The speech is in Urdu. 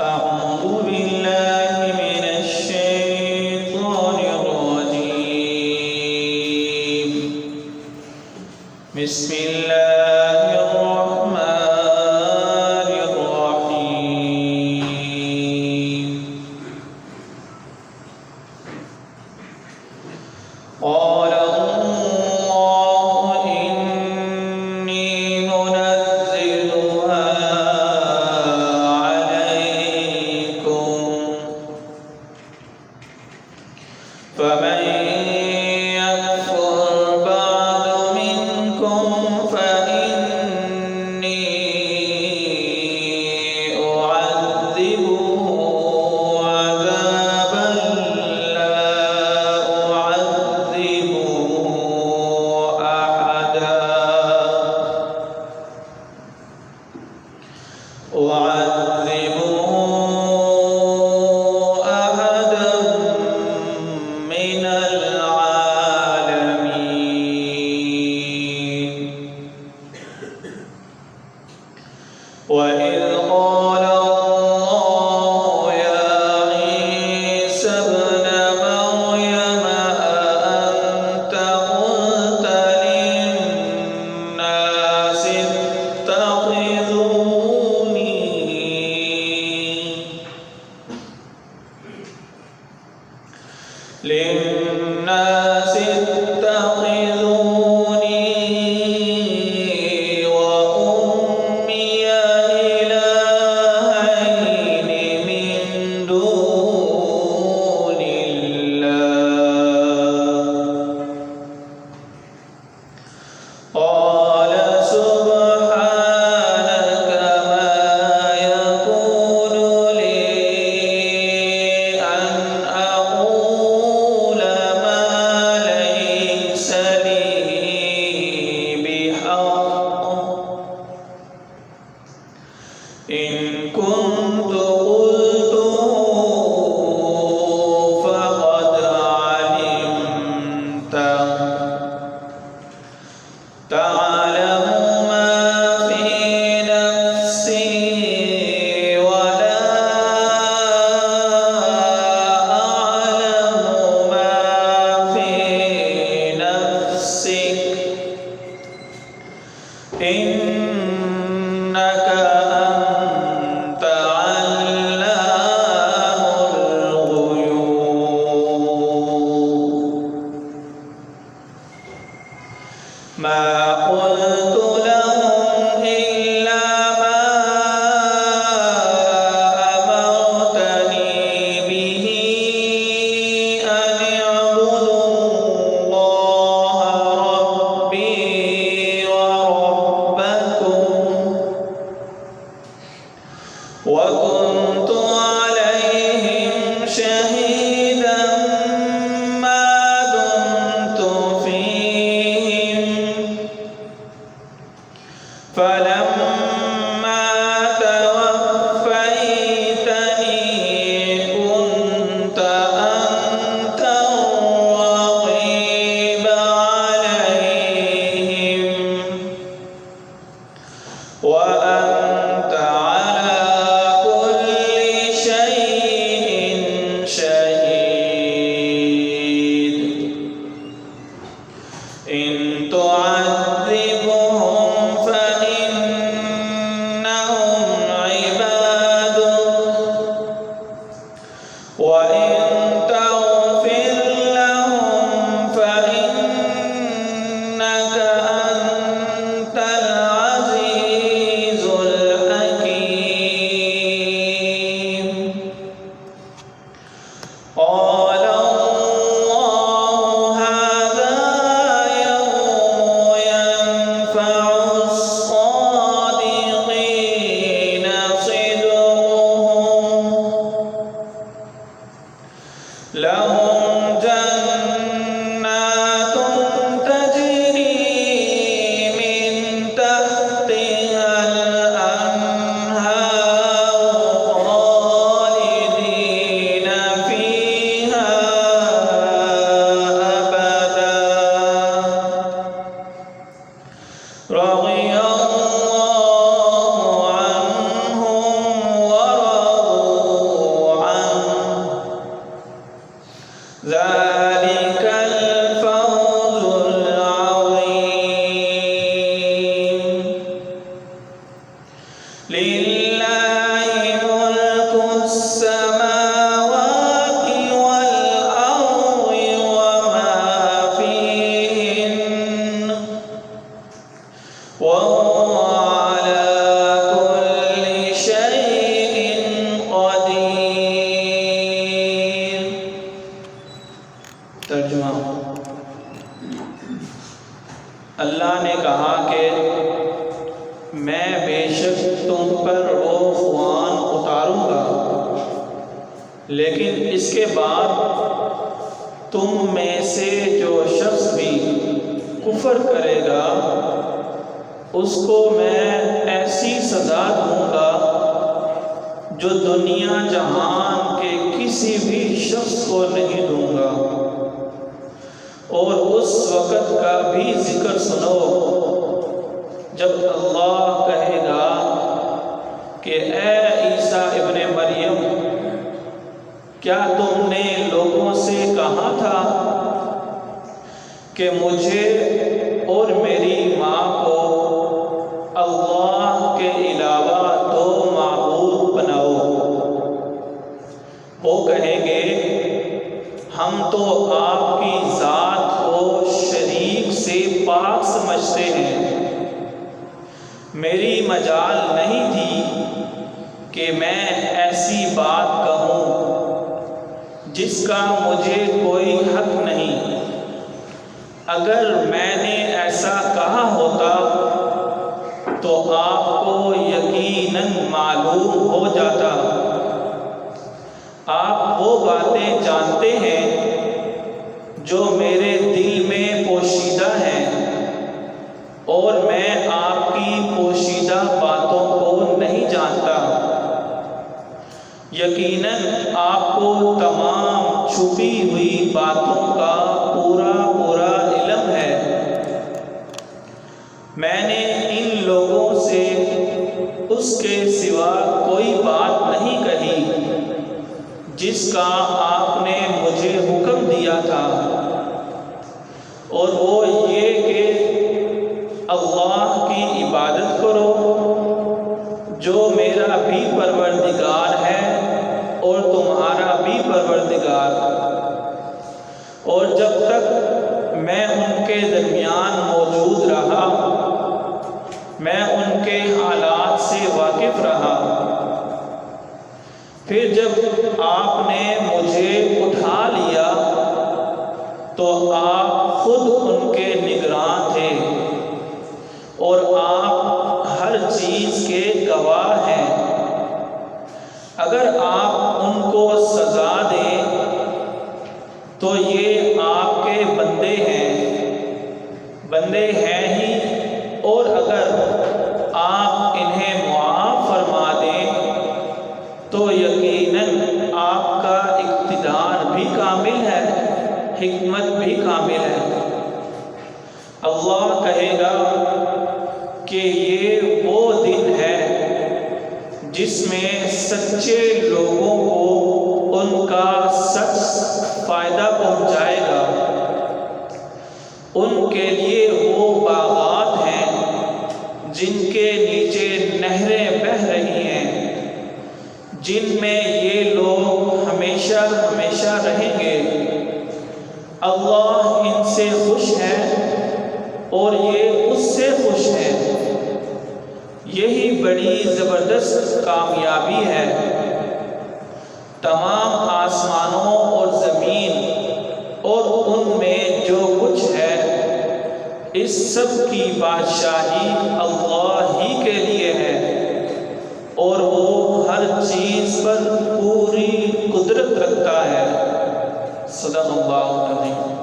أعوذ بالله من الشيطان الرجيم. بسم الله الرحمن الرحيم. قال الله إني منزلها عليكم فمن يكفر بعد منكم فإني أعذبه عذابا لا أعذبه أحدا من العالمين. وإذ قال الله يا عيسى ابن مريم أأنت قلت للناس اتخذوني وأمي إلهين من دون الله. قال سبحانك ما يكون لي أن أقول ما ليس لي بحق. إن كنت قلته فقد علمته. تعلم ما في نفسي ولا أعلم ما في نفسك إنك أنت علام الغيوب. ما قلت لهم إلا ما أمرتني به أن اعبدوا الله ربي وربكم وكنت عليهم شهيدا ما دمت فيهم. فلما توفيتني كنت أنت الرقيب عليهم وأنت على كل شيء شهيد. إن تعذبهم فإنهم عبادك وإن تغفر لهم فإنك أنت العزيز میں بے شک تم پر وہ خوان اتاروں گا، لیکن اس کے بعد تم میں سے جو شخص بھی کفر کرے گا اس کو میں ایسی سزا دوں گا جو دنیا جہان کے کسی بھی شخص کو نہیں دوں گا۔ اور اس وقت کا بھی ذکر سنو جب اللہ کہے گا کہ اے عیسیٰ ابن مریم، کیا تم نے لوگوں سے کہا تھا کہ مجھے اور میری ماں کو اللہ کے علاوہ دو معبود بناؤ؟ وہ کہیں گے ہم تو آپ کی ذات کو شریک سے پاک سمجھتے ہیں، میری مجال نہیں تھی کہ میں ایسی بات کہوں جس کا مجھے کوئی حق نہیں۔ اگر میں نے ایسا کہا ہوتا تو آپ کو یقیناً معلوم ہو جاتا۔ آپ وہ باتیں جانتے ہیں جو میرے دل میں پوشیدہ ہیں، اور میں آپ کی پوشیدہ باتوں کو نہیں جانتا۔ یقیناً آپ کو تمام چھپی ہوئی باتوں کا پورا علم ہے۔ میں نے ان لوگوں سے اس کے سوا کوئی بات نہیں کہی جس کا آپ نے مجھے حکم دیا تھا، اور وہ یہ کہ اللہ کی عبادت کرو جو میرا بھی پروردگار ہے اور تمہارا بھی پروردگار، اور جب تک میں ان کے درمیان موجود رہا میں ان کے حالات سے واقف رہا۔ پھر جب آپ نے مجھے اٹھا لیا تو آپ خود ان کے نگراں تھے، اور آپ ہر چیز کے گواہ ہیں۔ اگر آپ ان کو سزا دیں تو یہ آپ کے بندے ہیں ہی، اور اگر آپ انہیں معاف فرما دیں تو یقیناً آپ کا اقتدار بھی کامل ہے، حکمت بھی کامل ہے۔ اللہ کہے گا کہ یہ وہ دن ہے جس میں سچے لوگوں کو ان کا سچ فائدہ پہنچائے گا۔ ان کے لیے وہ باغات ہیں جن کے نیچے نہریں بہہ رہی ہیں، جن میں یہ لوگ ہمیشہ ہمیشہ رہیں گے۔ اللہ ان سے خوش ہے اور یہ اس سے خوش ہے۔ یہی بڑی زبردست کامیابی ہے۔ تمام آسمانوں اور زمین اور ان میں جو کچھ ہے، اس سب کی بادشاہی اللہ ہی کے لیے ہے، اور وہ ہر چیز پر پوری قدرت رکھتا ہے۔ صدق اللہ العظیم۔